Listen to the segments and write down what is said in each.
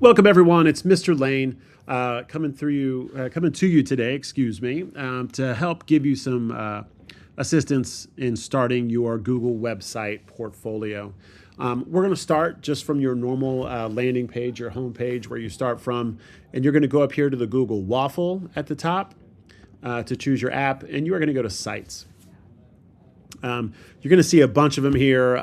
Welcome everyone. It's Mr. Lane coming to you today. Excuse me, to help give you some assistance in starting your Google website portfolio. We're going to start just from your normal landing page, your home page, where you start from, and you're going to go up here to the Google waffle at the top to choose your app, and you are going to go to Sites. You're going to see a bunch of them here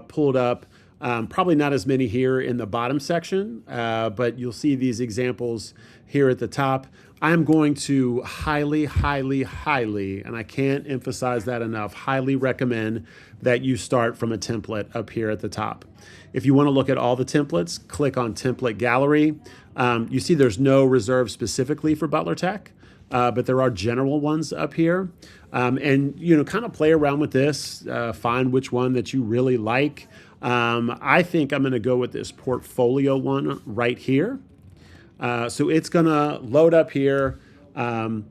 pulled up. Probably not as many here in the bottom section, but you'll see these examples here at the top. I'm going to highly, and I can't emphasize that enough, highly recommend that you start from a template up here at the top. If you want to look at all the templates, click on Template Gallery. You see there's no reserved specifically for Butler Tech, but there are general ones up here. And kind of play around with this, find which one that you really like. I think I'm going to go with this portfolio one right here. So it's going to load up here, and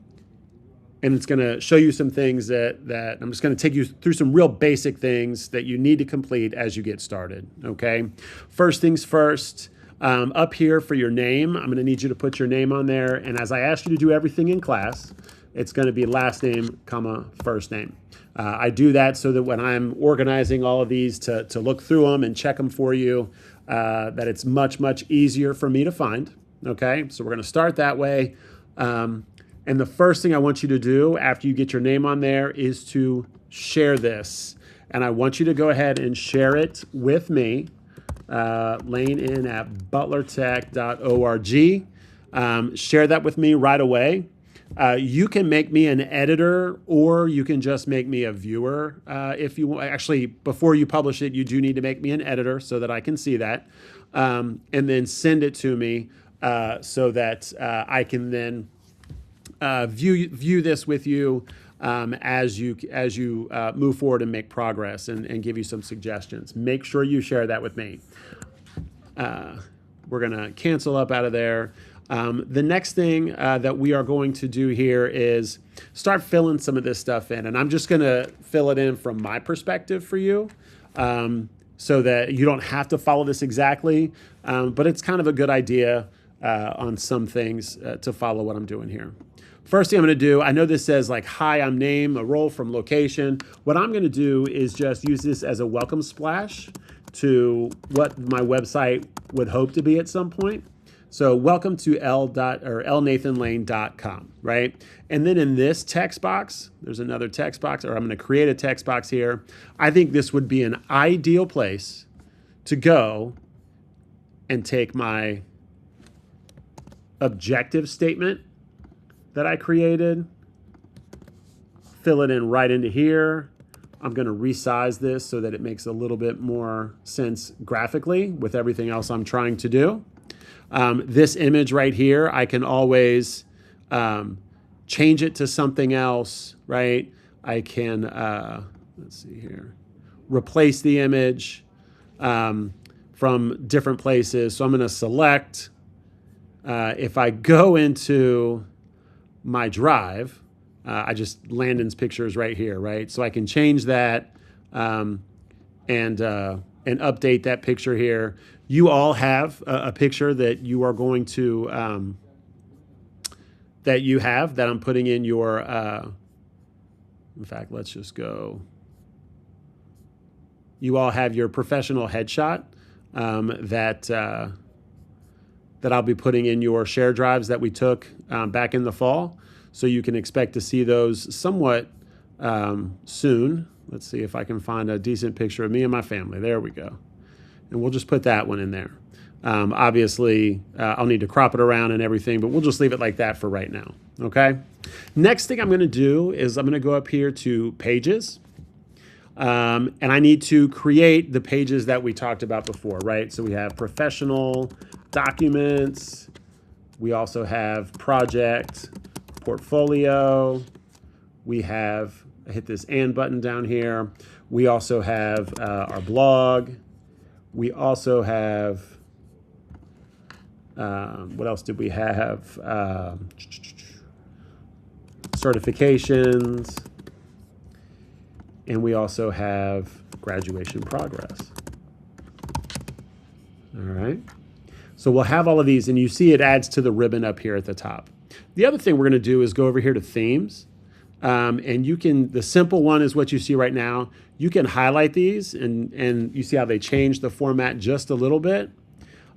it's going to show you some things that I'm just going to take you through some real basic things that you need to complete as you get started. Okay. First things first, up here for your name, I'm going to need you to put your name on there. And as I asked you to do everything in class, it's going to be last name, comma, first name. I do that so that when I'm organizing all of these to look through them and check them for you, that it's much easier for me to find. Okay, so we're going to start that way. And the first thing I want you to do after you get your name on there is to share this. And I want you to go ahead and share it with me, Lane at butlertech.org. Share that with me right away. You can make me an editor, or you can just make me a viewer. If you want, actually, before you publish it, you do need to make me an editor so that I can see that, and then send it to me so that I can then view this with you as you move forward and make progress and give you some suggestions. Make sure you share that with me. We're gonna cancel up out of there. The next thing that we are going to do here is start filling some of this stuff in. And I'm just going to fill it in from my perspective for you so that you don't have to follow this exactly. But it's kind of a good idea on some things to follow what I'm doing here. First thing I'm going to do, I know this says like, hi, I'm name, a role from location. What I'm going to do is just use this as a welcome splash to what my website would hope to be at some point. So welcome to lnathanlane.com, right? And then in this text box, there's another text box, or I'm going to create a text box here. I think this would be an ideal place to go and take my objective statement that I created, fill it in right into here. I'm going to resize this so that it makes a little bit more sense graphically with everything else I'm trying to do. This image right here, I can always change it to something else, right? I can, let's see here, replace the image from different places. So I'm going to select, if I go into my drive, I just Landon's pictures right here, right? So I can change that and update that picture here. You all have a picture that you are going to, that I'm putting in your, in fact, let's just go. You all have your professional headshot that I'll be putting in your share drives that we took back in the fall. So you can expect to see those somewhat soon. Let's see if I can find a decent picture of me and my family. There we go. And we'll just put that one in there. Obviously, I'll need to crop it around and everything, but we'll just leave it like that for right now, okay? Next thing I'm going to do is I'm going to go up here to Pages, and I need to create the pages that we talked about before, right? So we have Professional, Documents. We also have Project, Portfolio. We have, I hit this and button down here. We also have our blog. We also have, what else did we have? Certifications. And we also have graduation progress. All right. So we'll have all of these, and you see it adds to the ribbon up here at the top. The other thing we're going to do is go over here to themes. And you can, the simple one is what you see right now. You can highlight these, and you see how they change the format just a little bit.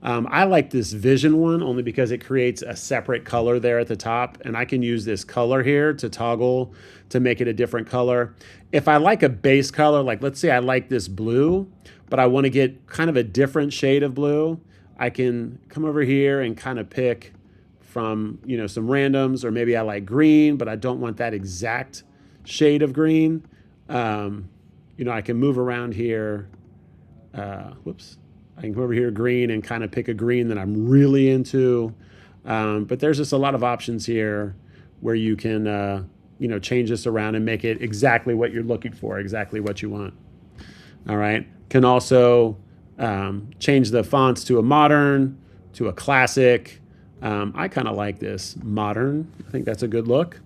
I like this vision one only because it creates a separate color there at the top, and I can use this color here to toggle to make it a different color. If I like a base color, like let's say I like this blue, but I want to get kind of a different shade of blue, I can come over here and kind of pick from, you know, some randoms, or maybe I like green, but I don't want that exact shade of green. You know, I can move around here. Whoops. I can go over here green and kind of pick a green that I'm really into. But there's just a lot of options here where you can, you know, change this around and make it exactly what you're looking for, exactly what you want. All right. Can also change the fonts to a modern, to a classic. I kind of like this modern. I think that's a good look.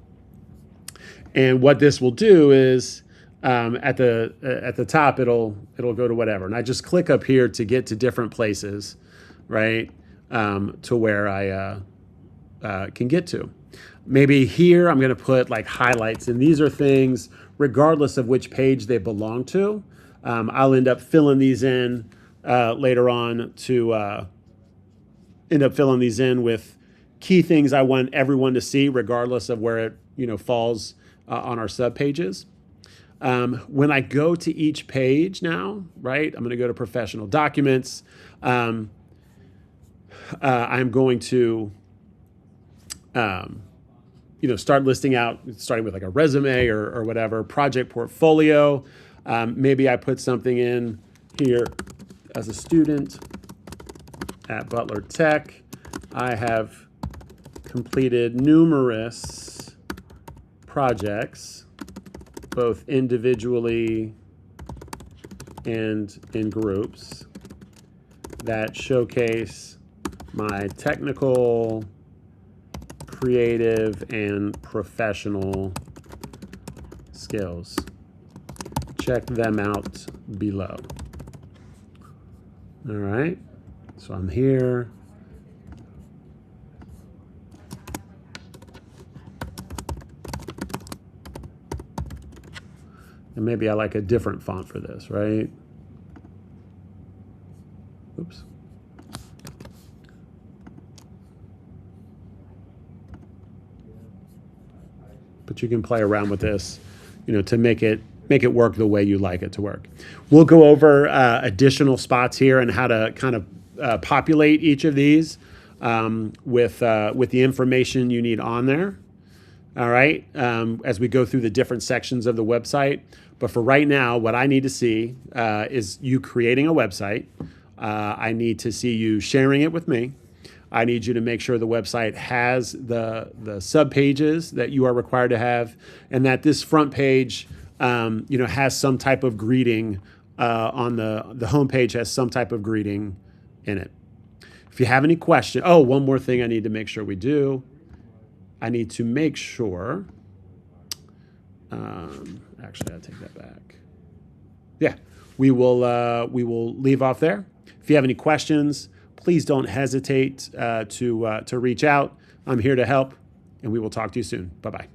And what this will do is at the top, it'll go to whatever. And I just click up here to get to different places, right? To where I can get to. Maybe here I'm going to put like highlights, and these are things regardless of which page they belong to. I'll end up filling these in later on to end up filling these in with key things I want everyone to see, regardless of where it, you know, falls on our sub pages. When I go to each page now, right, I'm going to go to professional documents. I'm going to, you know, start listing out, starting with like a resume or whatever, project portfolio. Maybe I put something in here as a student at Butler Tech. I have completed numerous projects, both individually and in groups, that showcase my technical, creative, and professional skills. Check them out below. All right, so I'm here. And maybe I like a different font for this, right? Oops. But you can play around with this, you know, to make it work the way you like it to work. We'll go over additional spots here and how to kind of populate each of these with the information you need on there. All right, as we go through the different sections of the website. But for right now, what I need to see is you creating a website. I need to see you sharing it with me. I need you to make sure the website has the sub pages that you are required to have, and that this front page, you know, has some type of greeting on the home page, has some type of greeting in it. If you have any questions, oh, one more thing I need to make sure we do. I need to make sure. Actually, I'll take that back. Yeah, we will leave off there. If you have any questions, please don't hesitate to reach out. I'm here to help, and we will talk to you soon. Bye-bye.